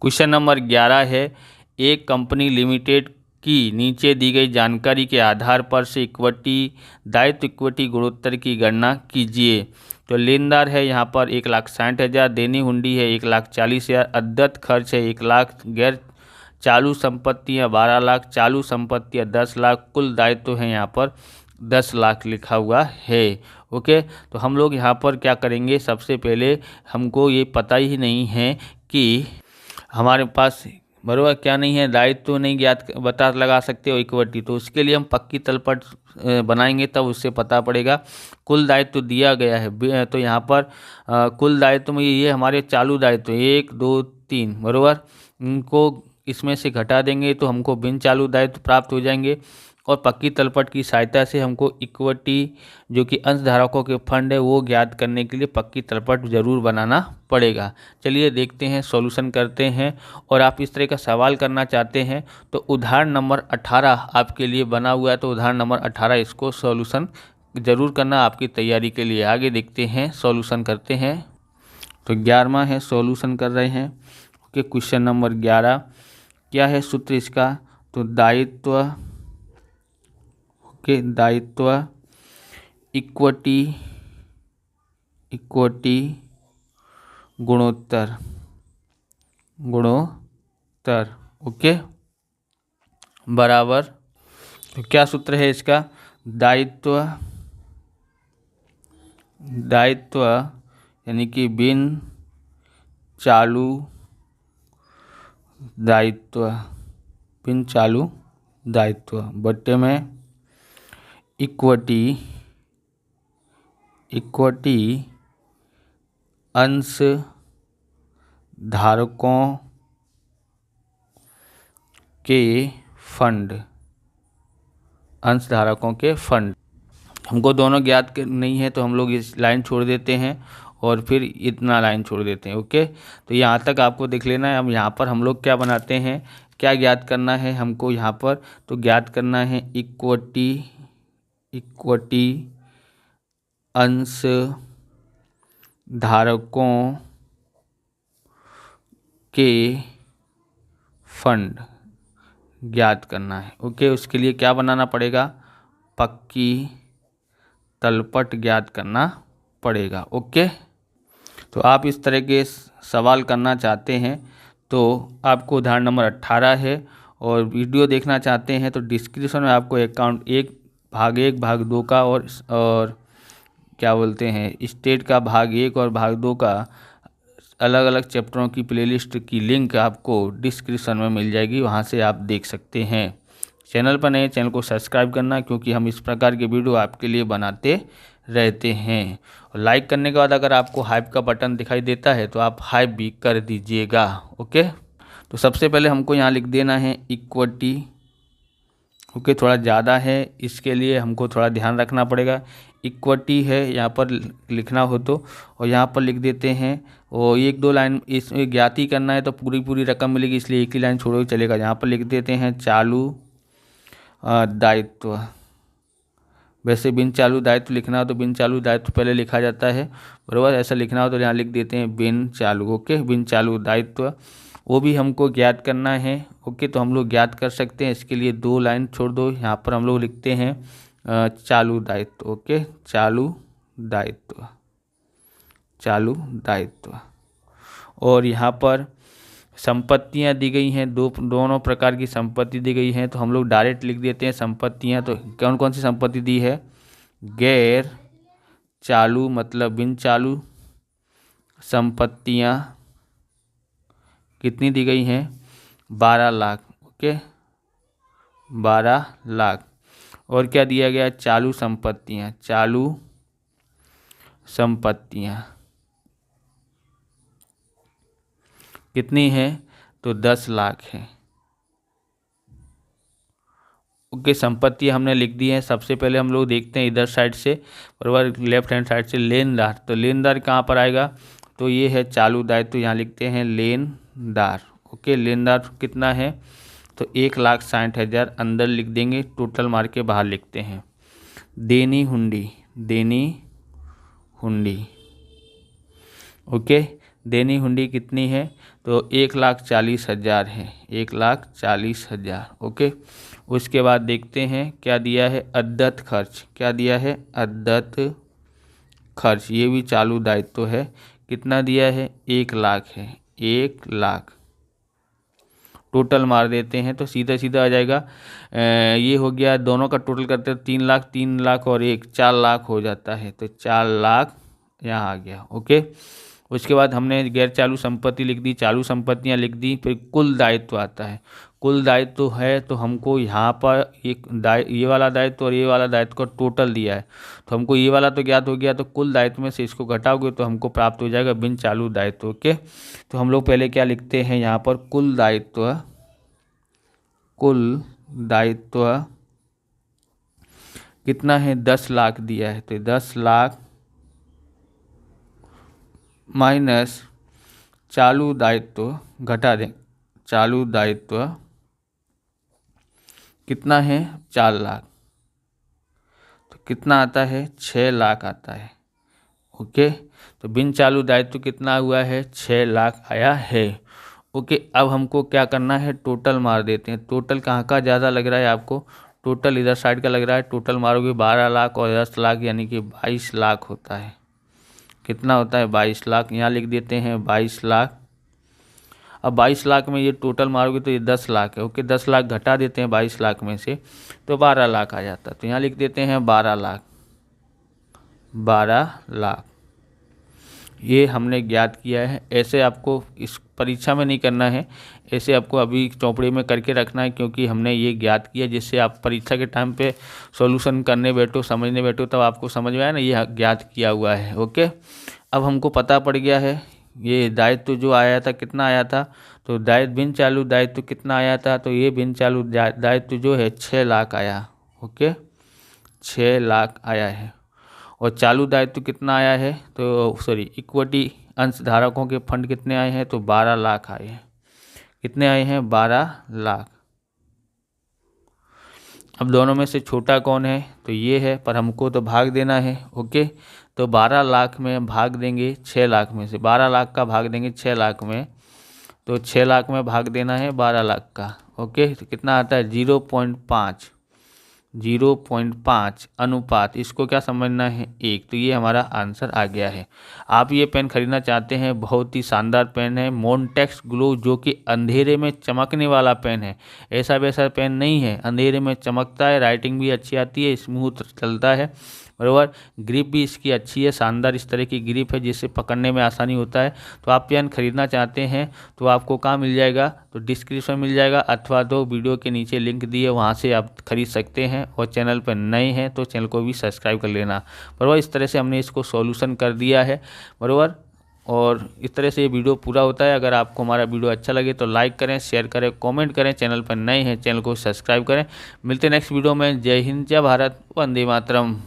Question number 11 है, एक company limited की नीचे दी गई जानकारी के आधार पर से इक्विटी दायित्व इक्विटी गुणोत्तर की गणना कीजिए। तो लेनदार है यहाँ पर 1,60,000, देनी हुंडी है 1,40,000, अद्यत खर्च है 1,00,000, गैर चालू संपत्तियाँ 12 लाख, चालू संपत्तियाँ 10 लाख, कुल दायित्व है यहाँ पर 10 लाख लिखा हुआ है। ओके, तो हम लोग यहाँ पर क्या करेंगे, सबसे पहले हमको ये पता ही नहीं है कि हमारे पास बराबर क्या नहीं है, दायित्व तो नहीं ज्ञात बता लगा सकते हो इक्विटी, तो उसके लिए हम पक्की तलपट बनाएंगे तब उससे पता पड़ेगा। कुल दायित्व तो दिया गया है, तो यहाँ पर कुल दायित्व में ये हमारे चालू दायित्व 1 2 3 बराबर, इनको इसमें से घटा देंगे तो हमको बिन चालू दायित्व प्राप्त हो जाएंगे। और पक्की तलपट की सहायता से हमको इक्विटी जो कि अंशधारकों के फंड है वो ज्ञात करने के लिए पक्की तलपट ज़रूर बनाना पड़ेगा। चलिए देखते हैं, सॉल्यूशन करते हैं। और आप इस तरह का सवाल करना चाहते हैं तो उदाहरण नंबर 18 आपके लिए बना हुआ है, तो उदाहरण नंबर 18 इसको सॉल्यूशन ज़रूर करना आपकी तैयारी के लिए। आगे देखते हैं, सॉल्यूशन करते हैं। तो 11वां है, सॉल्यूशन कर रहे हैं। ओके, क्वेश्चन नंबर 11 क्या है सूत्र इसका, तो दायित्व के दायित्व इक्विटी गुणोत्तर ओके बराबर, तो क्या सूत्र है इसका, दायित्व यानी कि बिन चालू दायित्व बट्टे में इक्विटी अंश धारकों के फंड हमको दोनों ज्ञात नहीं है तो हम लोग इस लाइन छोड़ देते हैं और फिर इतना लाइन छोड़ देते हैं। ओके, तो यहाँ तक आपको देख लेना है। अब यहाँ पर हम लोग क्या बनाते हैं, क्या ज्ञात करना है हमको यहाँ पर, तो ज्ञात करना है इक्विटी अंश धारकों के फंड ज्ञात करना है। ओके, उसके लिए क्या बनाना पड़ेगा, पक्की तलपट ज्ञात करना पड़ेगा। ओके, तो आप इस तरह के सवाल करना चाहते हैं तो आपको उदाहरण नंबर 18 है, और वीडियो देखना चाहते हैं तो डिस्क्रिप्शन में आपको अकाउंट 1 भाग 1 भाग 2 का और क्या बोलते हैं स्टेट का भाग 1 और भाग 2 का अलग अलग चैप्टरों की प्लेलिस्ट की लिंक आपको डिस्क्रिप्शन में मिल जाएगी, वहां से आप देख सकते हैं। चैनल पर नए, चैनल को सब्सक्राइब करना, क्योंकि हम इस प्रकार के वीडियो आपके लिए बनाते रहते हैं। और लाइक करने के बाद अगर आपको हाइप का बटन दिखाई देता है तो आप हाइप भी कर दीजिएगा। ओके, तो सबसे पहले हमको यहाँ लिख देना है इक्विटी। ओके, थोड़ा ज़्यादा है, इसके लिए हमको थोड़ा ध्यान रखना पड़ेगा। इक्विटी है यहाँ पर लिखना हो तो, और यहाँ पर लिख देते हैं, और 1-2 लाइन इसमें ज्ञाती करना है तो पूरी रकम मिलेगी, इसलिए एक ही लाइन छोड़ो चलेगा। यहाँ पर लिख देते हैं चालू दायित्व। वैसे बिन चालू दायित्व लिखना हो तो बिन चालू दायित्व पहले लिखा जाता है, बराबर। ऐसा लिखना हो तो यहाँ लिख देते हैं बिन चालू। ओके, बिन चालू दायित्व वो भी हमको ज्ञात करना है। ओके, तो हम लोग ज्ञात कर सकते हैं, इसके लिए 2 लाइन छोड़ दो। यहाँ पर हम लोग लिखते हैं चालू दायित्व। ओके, चालू दायित्व। और यहाँ पर संपत्तियाँ दी गई हैं, दोनों प्रकार की संपत्ति दी गई हैं, तो हम लोग डायरेक्ट लिख देते हैं संपत्तियाँ। तो कौन कौन सी संपत्ति दी है, गैर चालू मतलब बिन चालू संपत्तियाँ कितनी दी गई हैं, 12 लाख। ओके, 12 लाख। और क्या दिया गया, चालू संपत्तियाँ कितनी है, तो 10 लाख है। ओके, संपत्ति हमने लिख दी है। सबसे पहले हम लोग देखते हैं इधर साइड से, बराबर, लेफ्ट हैंड साइड से लेनदार। तो लेनदार कहाँ पर आएगा, तो ये है चालू दायित्व, तो यहाँ लिखते हैं लेनदार। ओके, लेनदार कितना है, तो 1,60,000 अंदर लिख देंगे, टोटल मार के बाहर लिखते हैं। देनी हुंडी ओके, देनी हुंडी कितनी है, तो 1,40,000 है, 1,40,000। ओके, उसके बाद देखते हैं क्या दिया है, अद्यत खर्च। क्या दिया है, अद्यत खर्च। ये भी चालू दायित्व है। कितना दिया है, 1,00,000 है, 1,00,000। टोटल मार देते हैं तो सीधा सीधा आ जाएगा। ये हो गया, दोनों का टोटल करते हैं 3,00,000, 3,00,000 और 4,00,000 हो जाता है। तो 4,00,000 यहाँ आ गया। ओके, उसके बाद हमने गैर चालू संपत्ति लिख दी, चालू संपत्तियाँ लिख दी। फिर कुल दायित्व आता है। कुल दायित्व है तो हमको यहाँ पर ये वाला दायित्व और ये वाला दायित्व का टोटल दिया है। तो हमको ये वाला तो ज्ञात हो गया, तो कुल दायित्व में से इसको घटाओगे तो हमको प्राप्त हो जाएगा बिन चालू दायित्व। ओके, तो हम लोग पहले क्या लिखते हैं यहाँ पर, कुल दायित्व। कुल दायित्व कितना है, 10,00,000 दिया है। तो 10,00,000 माइनस चालू दायित्व घटा दें। चालू दायित्व कितना है, 4,00,000। तो कितना आता है, 6,00,000 आता है। ओके, तो बिन चालू दायित्व कितना हुआ है, 6,00,000 आया है। ओके, अब हमको क्या करना है, टोटल मार देते हैं। टोटल कहाँ का ज़्यादा लग रहा है आपको, टोटल इधर साइड का लग रहा है। टोटल मारोगे 12,00,000 और 10,00,000 यानी कि 22,00,000 होता है। कितना होता है, 22,00,000। यहाँ लिख देते हैं 22,00,000। अब 22,00,000 में ये टोटल मारोगे तो ये 10,00,000 है। ओके, 10,00,000 घटा देते हैं 22,00,000 में से तो 12,00,000 आ जाता है। तो यहाँ लिख देते हैं 12,00,000। 12,00,000 ये हमने ज्ञात किया है। ऐसे आपको इस परीक्षा में नहीं करना है, ऐसे आपको अभी चौपड़े में करके रखना है, क्योंकि हमने ये ज्ञात किया जिससे आप परीक्षा के टाइम पे सॉल्यूशन करने बैठो, समझने बैठो, तब आपको समझ में आया ना, ये ज्ञात किया हुआ है। ओके, अब हमको पता पड़ गया है ये दायित्व जो आया था कितना आया था। तो बिन चालू दायित्व कितना आया था, तो ये बिन चालू दायित्व जो है 6,00,000 आया। ओके, 6,00,000 आया है। और चालू दायित्व कितना आया है, तो सॉरी, इक्विटी अंशधारकों के फंड कितने आए हैं, तो 12,00,000 आए हैं। कितने आए हैं, 12,00,000। अब दोनों में से छोटा कौन है, तो ये है, पर हमको तो भाग देना है। ओके, तो 12,00,000 में भाग देंगे 6,00,000 में से, 12,00,000 का भाग देंगे 6,00,000 में, तो 6,00,000 में भाग देना है 12,00,000 का। ओके, तो कितना आता है, 0.5। 0.5 अनुपात, इसको क्या समझना है, 1। तो ये हमारा आंसर आ गया है। आप ये पेन खरीदना चाहते हैं, बहुत ही शानदार पेन है, मोनटेक्स ग्लो, जो कि अंधेरे में चमकने वाला पेन है। ऐसा वैसा पेन नहीं है, अंधेरे में चमकता है, राइटिंग भी अच्छी आती है, स्मूथ चलता है, बराबर। ग्रिप भी इसकी अच्छी है, शानदार इस तरह की ग्रिप है जिससे पकड़ने में आसानी होता है। तो आप पेन खरीदना चाहते हैं तो आपको कहाँ मिल जाएगा, तो डिस्क्रिप्शन मिल जाएगा, अथवा तो वीडियो के नीचे लिंक दिए वहाँ से आप खरीद सकते हैं। और चैनल पर नए हैं तो चैनल को भी सब्सक्राइब कर लेना, बराबर। इस तरह से हमने इसको सॉल्यूशन कर दिया है, बराबर। और इस तरह से ये वीडियो पूरा होता है। अगर आपको हमारा वीडियो अच्छा लगे तो लाइक करें, शेयर करें, कमेंट करें। चैनल पर नए हैं, चैनल को सब्सक्राइब करें। मिलते हैं नेक्स्ट वीडियो में। जय हिंद, जय भारत, वंदे मातरम।